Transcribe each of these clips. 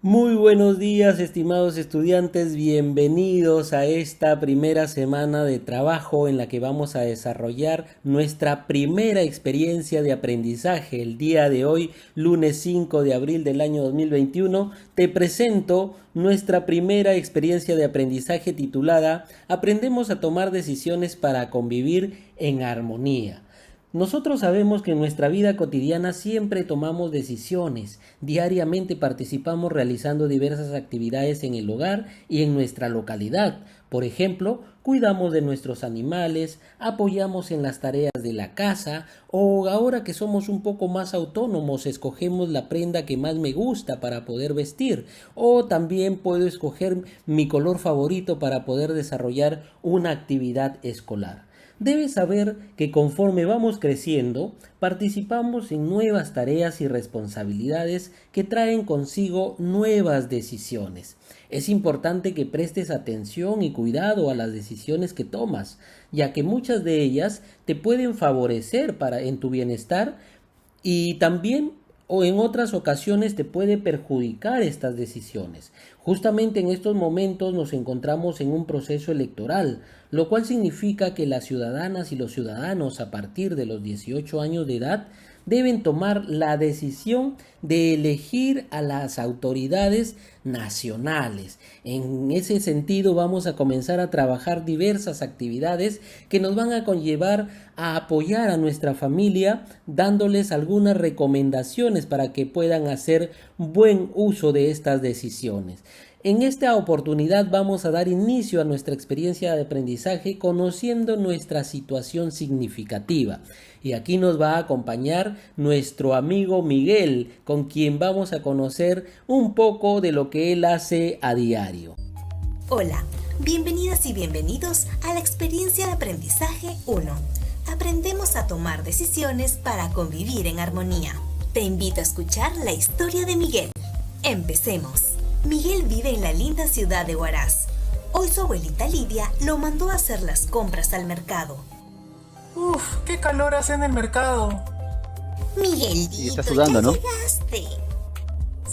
Muy buenos días, estimados estudiantes, bienvenidos a esta primera semana de trabajo en la que vamos a desarrollar nuestra primera experiencia de aprendizaje. El día de hoy, lunes 5 de abril del año 2021, te presento nuestra primera experiencia de aprendizaje titulada Aprendemos a tomar decisiones para convivir en armonía. Nosotros sabemos que en nuestra vida cotidiana siempre tomamos decisiones, diariamente participamos realizando diversas actividades en el hogar y en nuestra localidad. Por ejemplo, cuidamos de nuestros animales, apoyamos en las tareas de la casa o ahora que somos un poco más autónomos, escogemos la prenda que más me gusta para poder vestir o también puedo escoger mi color favorito para poder desarrollar una actividad escolar. Debes saber que conforme vamos creciendo, participamos en nuevas tareas y responsabilidades que traen consigo nuevas decisiones. Es importante que prestes atención y cuidado a las decisiones que tomas, ya que muchas de ellas te pueden favorecer en tu bienestar y también o en otras ocasiones te puede perjudicar estas decisiones. Justamente en estos momentos nos encontramos en un proceso electoral, lo cual significa que las ciudadanas y los ciudadanos a partir de los 18 años de edad deben tomar la decisión de elegir a las autoridades nacionales. En ese sentido vamos a comenzar a trabajar diversas actividades que nos van a conllevar a apoyar a nuestra familia dándoles algunas recomendaciones para que puedan hacer buen uso de estas decisiones. En esta oportunidad vamos a dar inicio a nuestra experiencia de aprendizaje conociendo nuestra situación significativa. Y aquí nos va a acompañar nuestro amigo Miguel, con quien vamos a conocer un poco de lo que él hace a diario. Hola, bienvenidas y bienvenidos a la experiencia de aprendizaje 1. Aprendemos a tomar decisiones para convivir en armonía. Te invito a escuchar la historia de Miguel. Empecemos. Miguel vive en la linda ciudad de Huaraz. Hoy su abuelita Lidia lo mandó a hacer las compras al mercado. Uf, qué calor hace en el mercado. Miguelito, Y está sudando, ¿no? llegaste.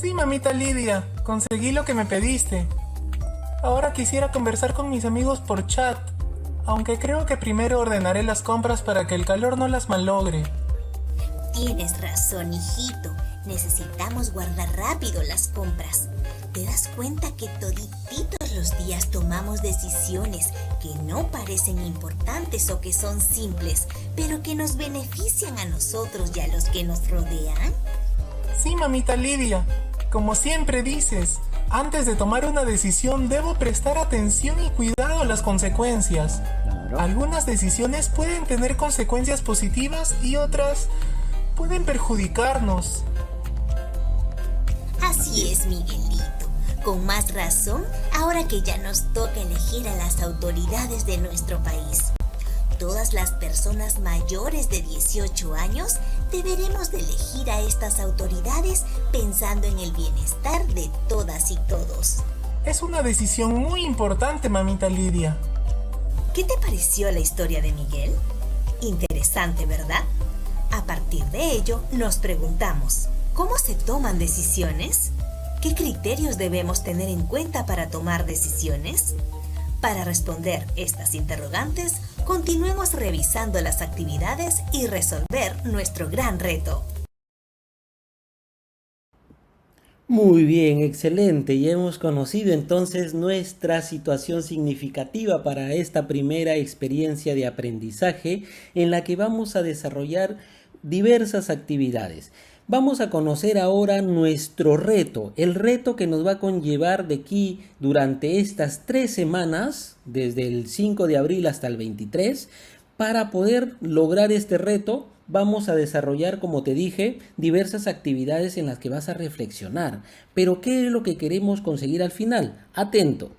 Sí, mamita Lidia, conseguí lo que me pediste. Ahora quisiera conversar con mis amigos por chat, aunque creo que primero ordenaré las compras para que el calor no las malogre. Tienes razón, hijito. Necesitamos guardar rápido las compras. ¿Te das cuenta que todititos los días tomamos decisiones que no parecen importantes o que son simples, pero que nos benefician a nosotros y a los que nos rodean? Sí, mamita Lidia, como siempre dices, antes de tomar una decisión debo prestar atención y cuidado a las consecuencias. Claro. Algunas decisiones pueden tener consecuencias positivas y otras pueden perjudicarnos. Así es, Miguelito. Con más razón, ahora que ya nos toca elegir a las autoridades de nuestro país. Todas las personas mayores de 18 años deberemos de elegir a estas autoridades pensando en el bienestar de todas y todos. Es una decisión muy importante, mamita Lidia. ¿Qué te pareció la historia de Miguel? Interesante, ¿verdad? A partir de ello, nos preguntamos, ¿cómo se toman decisiones? ¿Qué criterios debemos tener en cuenta para tomar decisiones? Para responder estas interrogantes, continuemos revisando las actividades y resolver nuestro gran reto. Muy bien, excelente. Ya hemos conocido entonces nuestra situación significativa para esta primera experiencia de aprendizaje en la que vamos a desarrollar diversas actividades. Vamos a conocer ahora nuestro reto, el reto que nos va a conllevar de aquí durante estas 3 semanas, desde el 5 de abril hasta el 23. Para poder lograr este reto, vamos a desarrollar, como te dije, diversas actividades en las que vas a reflexionar. Pero, ¿qué es lo que queremos conseguir al final? Atento.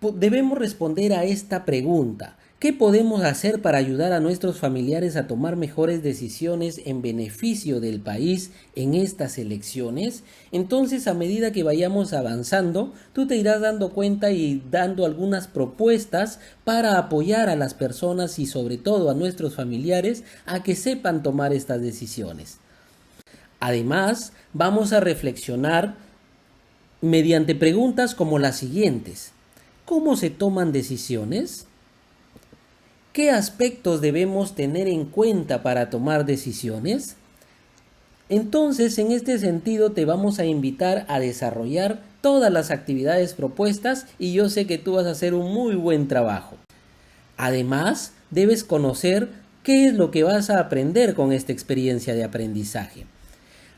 Debemos responder a esta pregunta. ¿Qué podemos hacer para ayudar a nuestros familiares a tomar mejores decisiones en beneficio del país en estas elecciones? Entonces, a medida que vayamos avanzando, tú te irás dando cuenta y dando algunas propuestas para apoyar a las personas y sobre todo a nuestros familiares a que sepan tomar estas decisiones. Además, vamos a reflexionar mediante preguntas como las siguientes. ¿Cómo se toman decisiones? ¿Qué aspectos debemos tener en cuenta para tomar decisiones? Entonces, en este sentido, te vamos a invitar a desarrollar todas las actividades propuestas y yo sé que tú vas a hacer un muy buen trabajo. Además, debes conocer qué es lo que vas a aprender con esta experiencia de aprendizaje.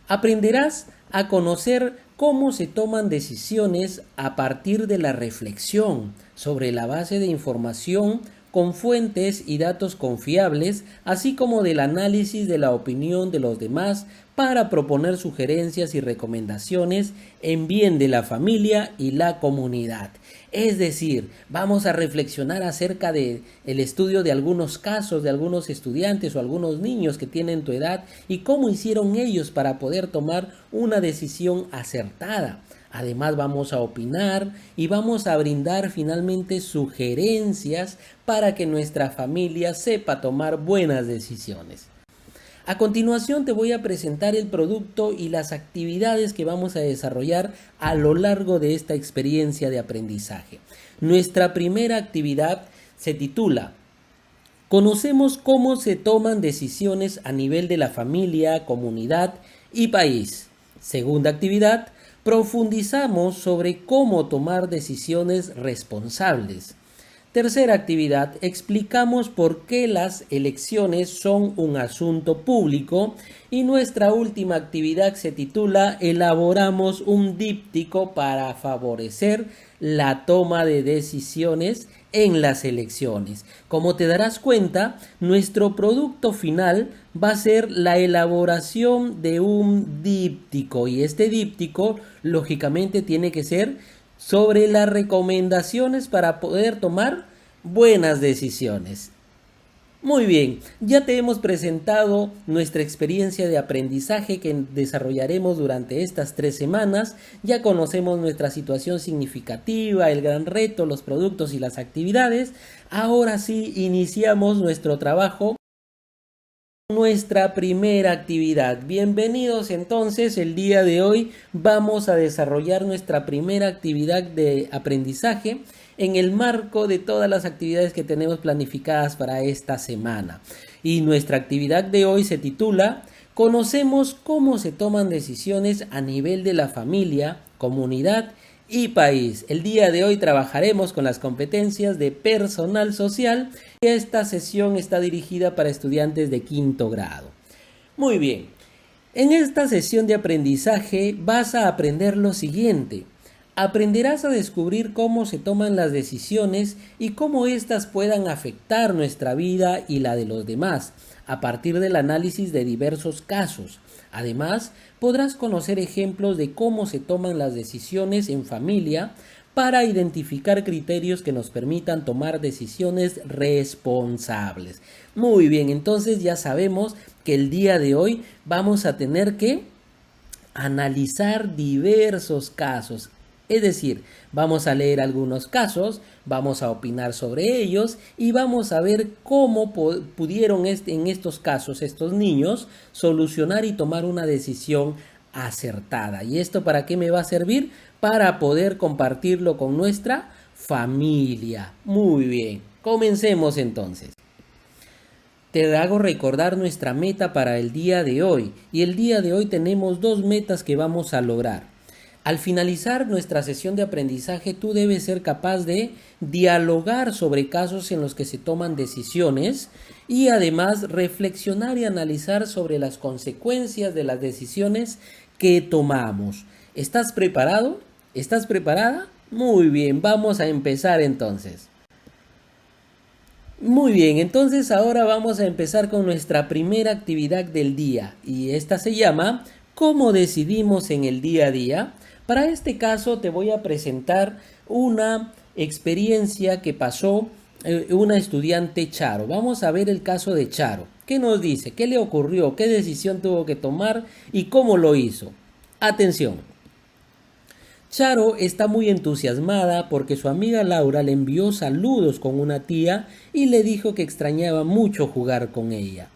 Aprenderás a conocer cómo se toman decisiones a partir de la reflexión sobre la base de información con fuentes y datos confiables, así como del análisis de la opinión de los demás para proponer sugerencias y recomendaciones en bien de la familia y la comunidad. Es decir, vamos a reflexionar acerca del estudio de algunos casos de algunos estudiantes o algunos niños que tienen tu edad y cómo hicieron ellos para poder tomar una decisión acertada. Además vamos a opinar y vamos a brindar finalmente sugerencias para que nuestra familia sepa tomar buenas decisiones. A continuación te voy a presentar el producto y las actividades que vamos a desarrollar a lo largo de esta experiencia de aprendizaje. Nuestra primera actividad se titula Conocemos cómo se toman decisiones a nivel de la familia, comunidad y país. Segunda actividad, profundizamos sobre cómo tomar decisiones responsables. Tercera actividad, explicamos por qué las elecciones son un asunto público. Y nuestra última actividad se titula Elaboramos un díptico para favorecer la toma de decisiones en las elecciones. Como te darás cuenta, nuestro producto final va a ser la elaboración de un díptico y este díptico lógicamente tiene que ser sobre las recomendaciones para poder tomar buenas decisiones. Muy bien, ya te hemos presentado nuestra experiencia de aprendizaje que desarrollaremos durante estas 3 semanas. Ya conocemos nuestra situación significativa, el gran reto, los productos y las actividades. Ahora sí, iniciamos nuestro trabajo. Nuestra primera actividad. Bienvenidos entonces, el día de hoy vamos a desarrollar nuestra primera actividad de aprendizaje en el marco de todas las actividades que tenemos planificadas para esta semana. Y nuestra actividad de hoy se titula Conocemos cómo se toman decisiones a nivel de la familia, comunidad y país. El día de hoy trabajaremos con las competencias de personal social. Esta sesión está dirigida para estudiantes de 5º grado. Muy bien, en esta sesión de aprendizaje vas a aprender lo siguiente. Aprenderás a descubrir cómo se toman las decisiones y cómo éstas puedan afectar nuestra vida y la de los demás, a partir del análisis de diversos casos. Además, podrás conocer ejemplos de cómo se toman las decisiones en familia para identificar criterios que nos permitan tomar decisiones responsables. Muy bien, entonces ya sabemos que el día de hoy vamos a tener que analizar diversos casos. Es decir, vamos a leer algunos casos, vamos a opinar sobre ellos y vamos a ver cómo pudieron en estos casos estos niños solucionar y tomar una decisión acertada. ¿Y esto para qué me va a servir? Para poder compartirlo con nuestra familia. Muy bien, comencemos entonces. Te hago recordar nuestra meta para el día de hoy. Y el día de hoy tenemos 2 metas que vamos a lograr. Al finalizar nuestra sesión de aprendizaje, tú debes ser capaz de dialogar sobre casos en los que se toman decisiones y además reflexionar y analizar sobre las consecuencias de las decisiones que tomamos. ¿Estás preparado? ¿Estás preparada? Muy bien, vamos a empezar entonces. Muy bien, entonces ahora vamos a empezar con nuestra primera actividad del día y esta se llama ¿Cómo decidimos en el día a día? Para este caso te voy a presentar una experiencia que pasó una estudiante Charo. Vamos a ver el caso de Charo. ¿Qué nos dice? ¿Qué le ocurrió? ¿Qué decisión tuvo que tomar? ¿Y cómo lo hizo? Atención. Charo está muy entusiasmada porque su amiga Laura le envió saludos con una tía y le dijo que extrañaba mucho jugar con ella.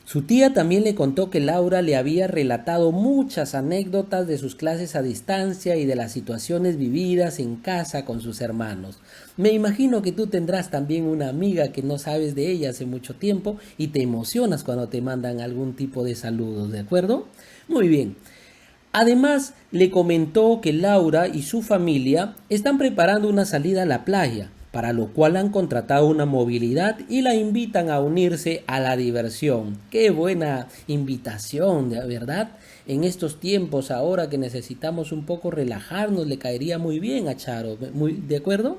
Su tía también le contó que Laura le había relatado muchas anécdotas de sus clases a distancia y de las situaciones vividas en casa con sus hermanos. Me imagino que tú tendrás también una amiga que no sabes de ella hace mucho tiempo y te emocionas cuando te mandan algún tipo de saludos, ¿de acuerdo? Muy bien. Además, le comentó que Laura y su familia están preparando una salida a la playa, para lo cual han contratado una movilidad y la invitan a unirse a la diversión. ¡Qué buena invitación, de verdad! En estos tiempos, ahora que necesitamos un poco relajarnos, le caería muy bien a Charo, ¿de acuerdo?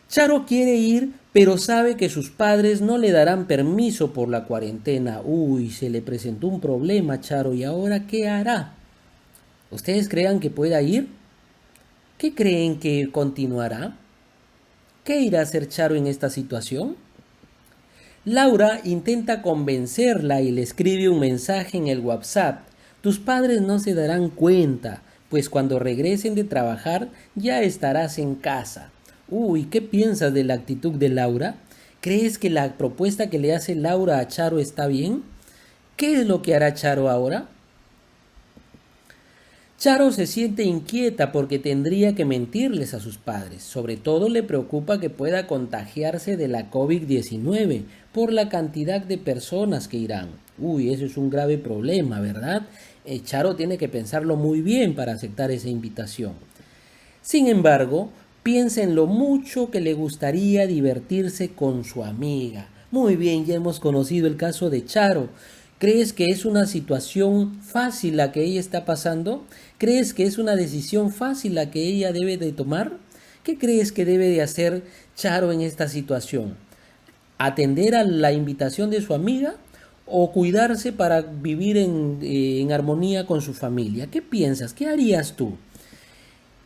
Charo quiere ir, pero sabe que sus padres no le darán permiso por la cuarentena. Uy, se le presentó un problema a Charo, ¿y ahora qué hará? ¿Ustedes creen que pueda ir? ¿Qué creen que continuará? ¿Qué irá a hacer Charo en esta situación? Laura intenta convencerla y le escribe un mensaje en el WhatsApp. Tus padres no se darán cuenta, pues cuando regresen de trabajar ya estarás en casa. Uy, ¿qué piensas de la actitud de Laura? ¿Crees que la propuesta que le hace Laura a Charo está bien? ¿Qué es lo que hará Charo ahora? Charo se siente inquieta porque tendría que mentirles a sus padres. Sobre todo le preocupa que pueda contagiarse de la COVID-19 por la cantidad de personas que irán. Uy, eso es un grave problema, ¿verdad? Charo tiene que pensarlo muy bien para aceptar esa invitación. Sin embargo, piensa en lo mucho que le gustaría divertirse con su amiga. Muy bien, ya hemos conocido el caso de Charo. ¿Crees que es una situación fácil la que ella está pasando? ¿Crees que es una decisión fácil la que ella debe de tomar? ¿Qué crees que debe de hacer Charo en esta situación? ¿Atender a la invitación de su amiga o cuidarse para vivir en armonía con su familia? ¿Qué piensas? ¿Qué harías tú?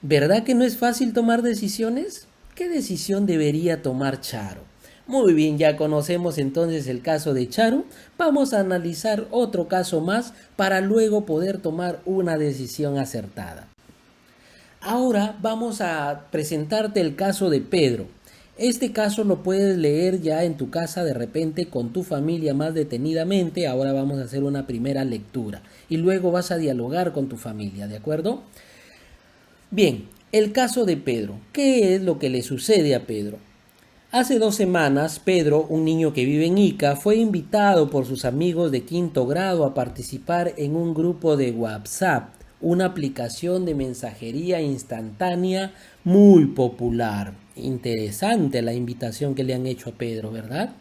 ¿Verdad que no es fácil tomar decisiones? ¿Qué decisión debería tomar Charo? Muy bien, ya conocemos entonces el caso de Charo. Vamos a analizar otro caso más para luego poder tomar una decisión acertada. Ahora vamos a presentarte el caso de Pedro. Este caso lo puedes leer ya en tu casa de repente con tu familia más detenidamente. Ahora vamos a hacer una primera lectura y luego vas a dialogar con tu familia, ¿de acuerdo? Bien, el caso de Pedro. ¿Qué es lo que le sucede a Pedro? Hace 2 semanas, Pedro, un niño que vive en Ica, fue invitado por sus amigos de 5º grado a participar en un grupo de WhatsApp, una aplicación de mensajería instantánea muy popular. Interesante la invitación que le han hecho a Pedro, ¿verdad?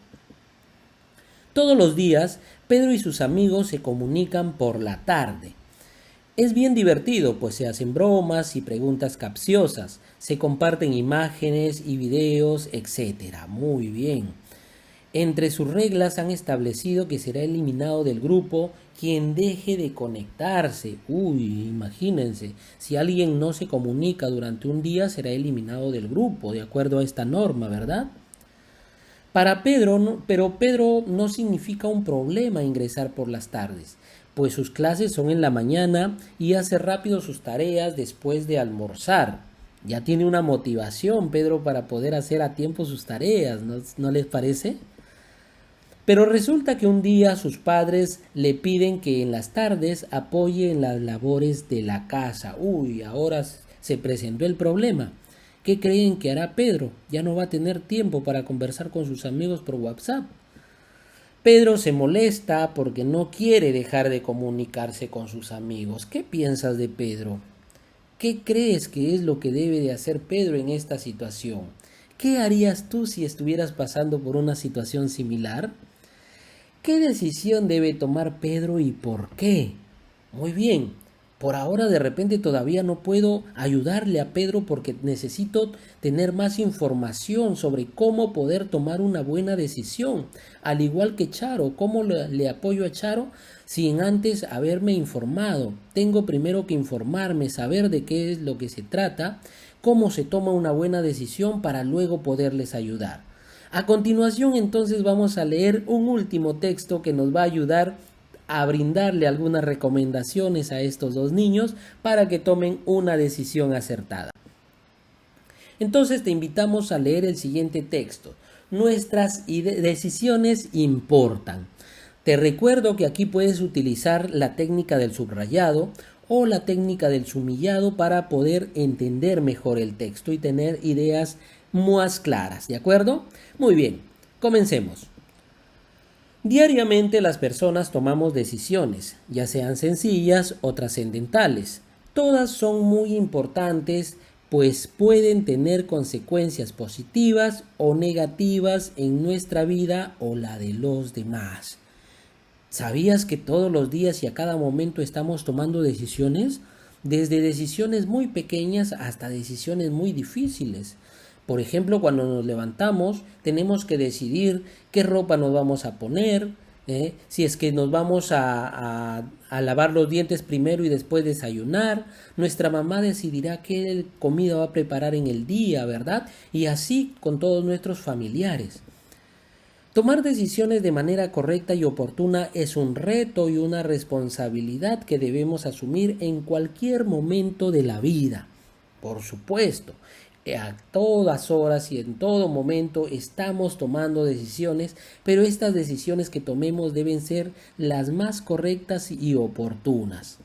Todos los días, Pedro y sus amigos se comunican por la tarde. Es bien divertido, pues se hacen bromas y preguntas capciosas, se comparten imágenes y videos, etc. Muy bien. Entre sus reglas han establecido que será eliminado del grupo quien deje de conectarse. Uy, imagínense, si alguien no se comunica durante un día será eliminado del grupo, de acuerdo a esta norma, ¿verdad? Para Pedro, pero Pedro no significa un problema ingresar por las tardes, pues sus clases son en la mañana y hace rápido sus tareas después de almorzar. Ya tiene una motivación Pedro para poder hacer a tiempo sus tareas, ¿no les parece? Pero resulta que un día sus padres le piden que en las tardes apoye en las labores de la casa. Uy, ahora se presentó el problema. ¿Qué creen que hará Pedro? Ya no va a tener tiempo para conversar con sus amigos por WhatsApp. Pedro se molesta porque no quiere dejar de comunicarse con sus amigos. ¿Qué piensas de Pedro? ¿Qué crees que es lo que debe de hacer Pedro en esta situación? ¿Qué harías tú si estuvieras pasando por una situación similar? ¿Qué decisión debe tomar Pedro y por qué? Muy bien. Por ahora de repente todavía no puedo ayudarle a Pedro porque necesito tener más información sobre cómo poder tomar una buena decisión. Al igual que Charo, ¿cómo le apoyo a Charo sin antes haberme informado? Tengo primero que informarme, saber de qué es lo que se trata, cómo se toma una buena decisión para luego poderles ayudar. A continuación entonces vamos a leer un último texto que nos va a ayudar a brindarle algunas recomendaciones a estos 2 niños para que tomen una decisión acertada. Entonces te invitamos a leer el siguiente texto. Nuestras decisiones importan. Te recuerdo que aquí puedes utilizar la técnica del subrayado o la técnica del sumillado para poder entender mejor el texto y tener ideas más claras, ¿de acuerdo? Muy bien, comencemos. Diariamente las personas tomamos decisiones, ya sean sencillas o trascendentales. Todas son muy importantes, pues pueden tener consecuencias positivas o negativas en nuestra vida o la de los demás. ¿Sabías que todos los días y a cada momento estamos tomando decisiones? Desde decisiones muy pequeñas hasta decisiones muy difíciles. Por ejemplo, cuando nos levantamos, tenemos que decidir qué ropa nos vamos a poner, si es que nos vamos a lavar los dientes primero y después desayunar. Nuestra mamá decidirá qué comida va a preparar en el día, ¿verdad? Y así con todos nuestros familiares. Tomar decisiones de manera correcta y oportuna es un reto y una responsabilidad que debemos asumir en cualquier momento de la vida. Por supuesto, a todas horas y en todo momento estamos tomando decisiones, pero estas decisiones que tomemos deben ser las más correctas y oportunas.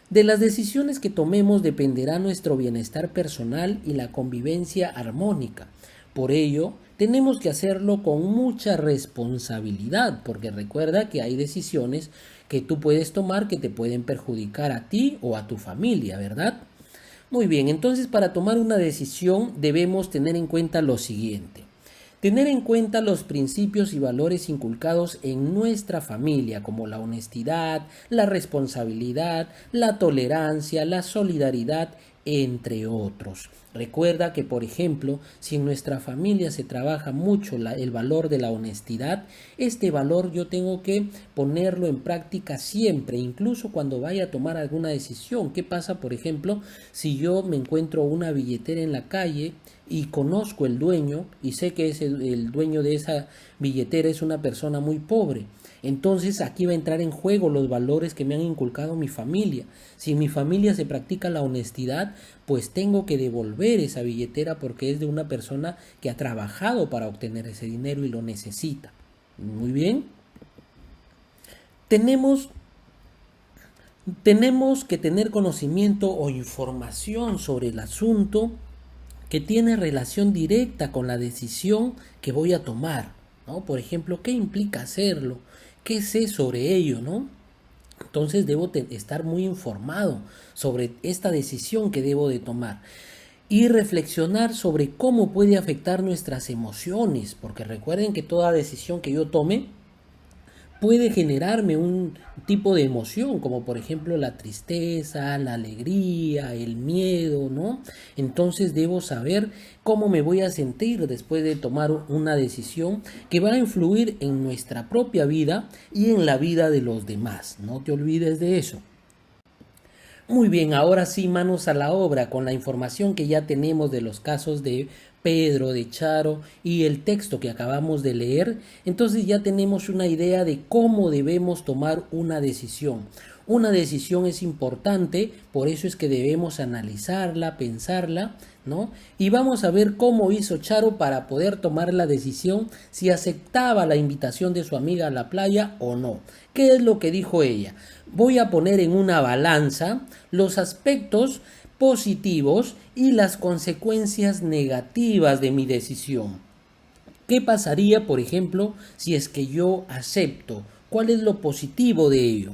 De las decisiones que tomemos dependerá nuestro bienestar personal y la convivencia armónica. Por ello, tenemos que hacerlo con mucha responsabilidad, porque recuerda que hay decisiones que tú puedes tomar que te pueden perjudicar a ti o a tu familia, ¿verdad? Muy bien, entonces para tomar una decisión debemos tener en cuenta lo siguiente. Tener en cuenta los principios y valores inculcados en nuestra familia, como la honestidad, la responsabilidad, la tolerancia, la solidaridad, entre otros. Recuerda que, por ejemplo, si en nuestra familia se trabaja mucho el valor de la honestidad, este valor yo tengo que ponerlo en práctica siempre, incluso cuando vaya a tomar alguna decisión. ¿Qué pasa, por ejemplo, si yo me encuentro una billetera en la calle y conozco el dueño y sé que el dueño de esa billetera es una persona muy pobre? Entonces aquí va a entrar en juego los valores que me han inculcado mi familia. Si en mi familia se practica la honestidad, pues tengo que devolver esa billetera porque es de una persona que ha trabajado para obtener ese dinero y lo necesita. Muy bien. Tenemos que tener conocimiento o información sobre el asunto que tiene relación directa con la decisión que voy a tomar, ¿no? Por ejemplo, ¿qué implica hacerlo? ¿Qué sé sobre ello, no? Entonces debo estar muy informado sobre esta decisión que debo de tomar y reflexionar sobre cómo puede afectar nuestras emociones, porque recuerden que toda decisión que yo tome puede generarme un tipo de emoción, como por ejemplo la tristeza, la alegría, el miedo, ¿no? Entonces debo saber cómo me voy a sentir después de tomar una decisión que va a influir en nuestra propia vida y en la vida de los demás. No te olvides de eso. Muy bien, ahora sí, manos a la obra con la información que ya tenemos de los casos de Pedro, de Charo y el texto que acabamos de leer. Entonces ya tenemos una idea de cómo debemos tomar una decisión. Una decisión es importante, por eso es que debemos analizarla, pensarla, ¿no? Y vamos a ver cómo hizo Charo para poder tomar la decisión, si aceptaba la invitación de su amiga a la playa o no. ¿Qué es lo que dijo ella? Voy a poner en una balanza los aspectos positivos y las consecuencias negativas de mi decisión. ¿Qué pasaría, por ejemplo, si es que yo acepto? ¿Cuál es lo positivo de ello?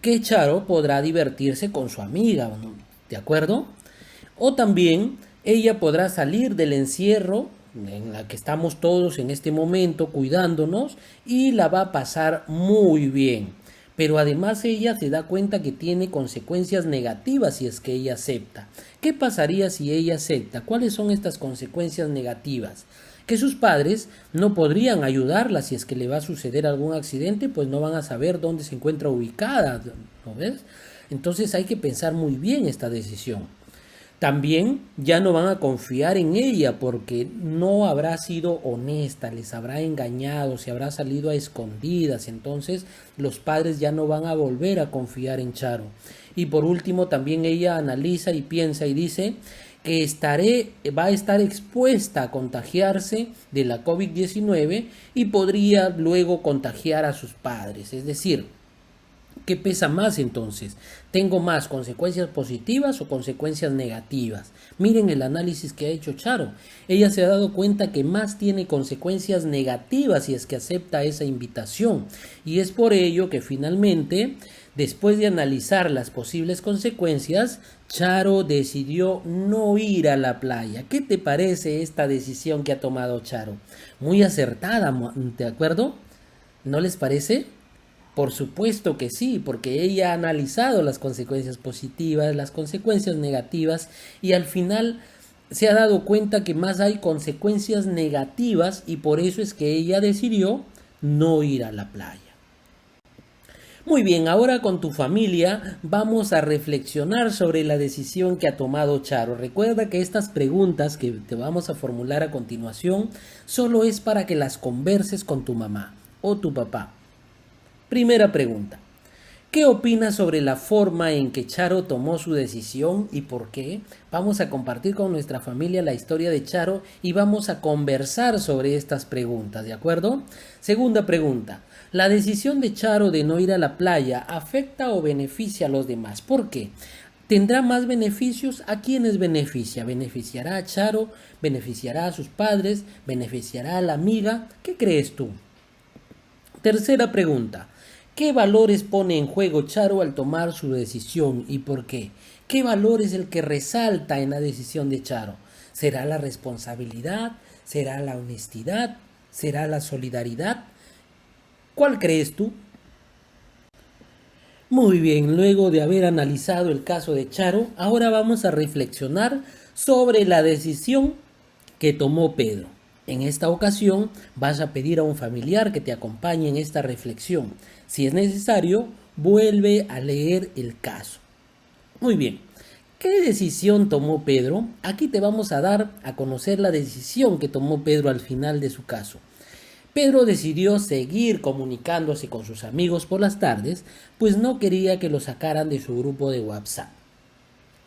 Que Charo podrá divertirse con su amiga, ¿de acuerdo? O también ella podrá salir del encierro en la que estamos todos en este momento cuidándonos y la va a pasar muy bien. Pero además ella se da cuenta que tiene consecuencias negativas si es que ella acepta. ¿Qué pasaría si ella acepta? ¿Cuáles son estas consecuencias negativas? Que sus padres no podrían ayudarla si es que le va a suceder algún accidente, pues no van a saber dónde se encuentra ubicada, ¿no ves? Entonces hay que pensar muy bien esta decisión. También ya no van a confiar en ella porque no habrá sido honesta, les habrá engañado, se habrá salido a escondidas. Entonces los padres ya no van a volver a confiar en Charo. Y por último también ella analiza y piensa y dice que va a estar expuesta a contagiarse de la COVID-19 y podría luego contagiar a sus padres. Es decir, ¿qué pesa más entonces? ¿Tengo más consecuencias positivas o consecuencias negativas? Miren el análisis que ha hecho Charo. Ella se ha dado cuenta que más tiene consecuencias negativas si es que acepta esa invitación. Y es por ello que finalmente, después de analizar las posibles consecuencias, Charo decidió no ir a la playa. ¿Qué te parece esta decisión que ha tomado Charo? Muy acertada, ¿de acuerdo? ¿No les parece? Por supuesto que sí, porque ella ha analizado las consecuencias positivas, las consecuencias negativas y al final se ha dado cuenta que más hay consecuencias negativas y por eso es que ella decidió no ir a la playa. Muy bien, ahora con tu familia vamos a reflexionar sobre la decisión que ha tomado Charo. Recuerda que estas preguntas que te vamos a formular a continuación solo es para que las converses con tu mamá o tu papá. Primera pregunta. ¿Qué opinas sobre la forma en que Charo tomó su decisión y por qué? Vamos a compartir con nuestra familia la historia de Charo y vamos a conversar sobre estas preguntas, ¿de acuerdo? Segunda pregunta. ¿La decisión de Charo de no ir a la playa afecta o beneficia a los demás? ¿Por qué? ¿Tendrá más beneficios? ¿A quiénes beneficia? ¿Beneficiará a Charo? ¿Beneficiará a sus padres? ¿Beneficiará a la amiga? ¿Qué crees tú? Tercera pregunta. ¿Qué valores pone en juego Charo al tomar su decisión y por qué? ¿Qué valor es el que resalta en la decisión de Charo? ¿Será la responsabilidad? ¿Será la honestidad? ¿Será la solidaridad? ¿Cuál crees tú? Muy bien, luego de haber analizado el caso de Charo, ahora vamos a reflexionar sobre la decisión que tomó Pedro. En esta ocasión vas a pedir a un familiar que te acompañe en esta reflexión. Si es necesario, vuelve a leer el caso. Muy bien. ¿Qué decisión tomó Pedro? Aquí te vamos a dar a conocer la decisión que tomó Pedro al final de su caso. Pedro decidió seguir comunicándose con sus amigos por las tardes, pues no quería que lo sacaran de su grupo de WhatsApp.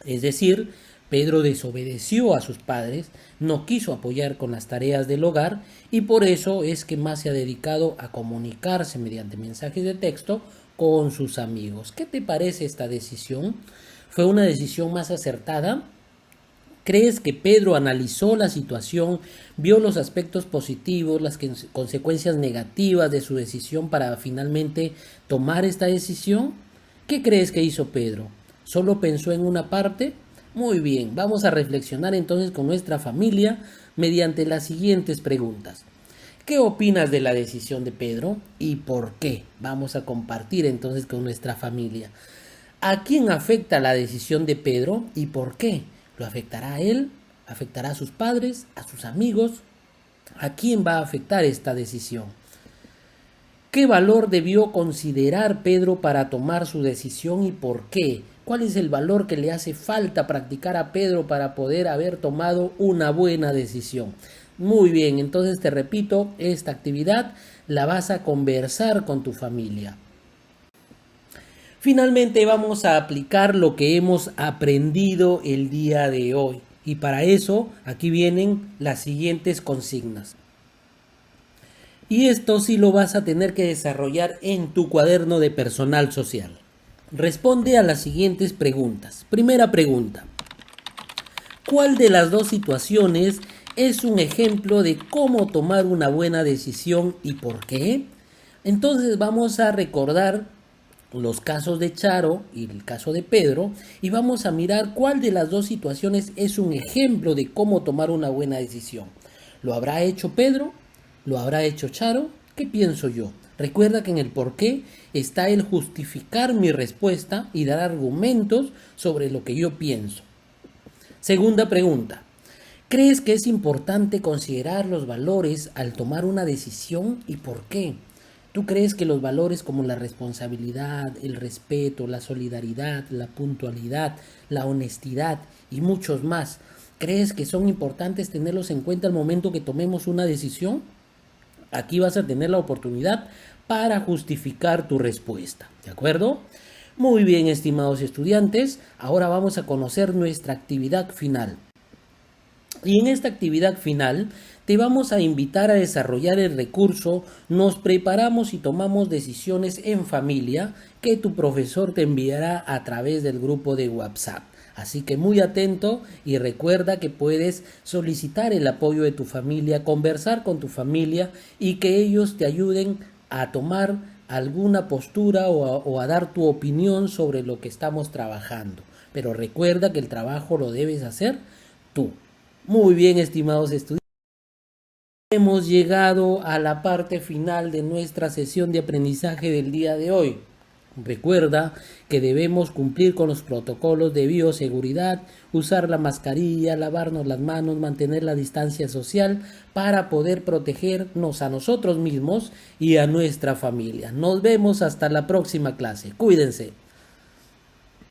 Es decir, Pedro desobedeció a sus padres, no quiso apoyar con las tareas del hogar y por eso es que más se ha dedicado a comunicarse mediante mensajes de texto con sus amigos. ¿Qué te parece esta decisión? ¿Fue una decisión más acertada? ¿Crees que Pedro analizó la situación, vio los aspectos positivos, las consecuencias negativas de su decisión para finalmente tomar esta decisión? ¿Qué crees que hizo Pedro? ¿Solo pensó en una parte? Muy bien, vamos a reflexionar entonces con nuestra familia mediante las siguientes preguntas. ¿Qué opinas de la decisión de Pedro y por qué? Vamos a compartir entonces con nuestra familia. ¿A quién afecta la decisión de Pedro y por qué? ¿Lo afectará a él? ¿Afectará a sus padres? ¿A sus amigos? ¿A quién va a afectar esta decisión? ¿Qué valor debió considerar Pedro para tomar su decisión y por qué? ¿Cuál es el valor que le hace falta practicar a Pedro para poder haber tomado una buena decisión? Muy bien, entonces te repito, esta actividad la vas a conversar con tu familia. Finalmente vamos a aplicar lo que hemos aprendido el día de hoy. Y para eso aquí vienen las siguientes consignas. Y esto sí lo vas a tener que desarrollar en tu cuaderno de personal social. Responde a las siguientes preguntas. Primera pregunta. ¿Cuál de las dos situaciones es un ejemplo de cómo tomar una buena decisión y por qué? Entonces vamos a recordar los casos de Charo y el caso de Pedro y vamos a mirar cuál de las dos situaciones es un ejemplo de cómo tomar una buena decisión. ¿Lo habrá hecho Pedro? ¿Lo habrá hecho Charo? ¿Qué pienso yo? Recuerda que en el por qué está el justificar mi respuesta y dar argumentos sobre lo que yo pienso. Segunda pregunta. ¿Crees que es importante considerar los valores al tomar una decisión y por qué? ¿Tú crees que los valores como la responsabilidad, el respeto, la solidaridad, la puntualidad, la honestidad y muchos más, crees que son importantes tenerlos en cuenta al momento que tomemos una decisión? Aquí vas a tener la oportunidad para justificar tu respuesta, ¿de acuerdo? Muy bien, estimados estudiantes, ahora vamos a conocer nuestra actividad final. Y en esta actividad final te vamos a invitar a desarrollar el recurso "Nos preparamos y tomamos decisiones en familia", que tu profesor te enviará a través del grupo de WhatsApp. Así que muy atento y recuerda que puedes solicitar el apoyo de tu familia, conversar con tu familia y que ellos te ayuden a tomar alguna postura o a dar tu opinión sobre lo que estamos trabajando. Pero recuerda que el trabajo lo debes hacer tú. Muy bien, estimados estudiantes. Hemos llegado a la parte final de nuestra sesión de aprendizaje del día de hoy. Recuerda que debemos cumplir con los protocolos de bioseguridad, usar la mascarilla, lavarnos las manos, mantener la distancia social para poder protegernos a nosotros mismos y a nuestra familia. Nos vemos hasta la próxima clase. Cuídense.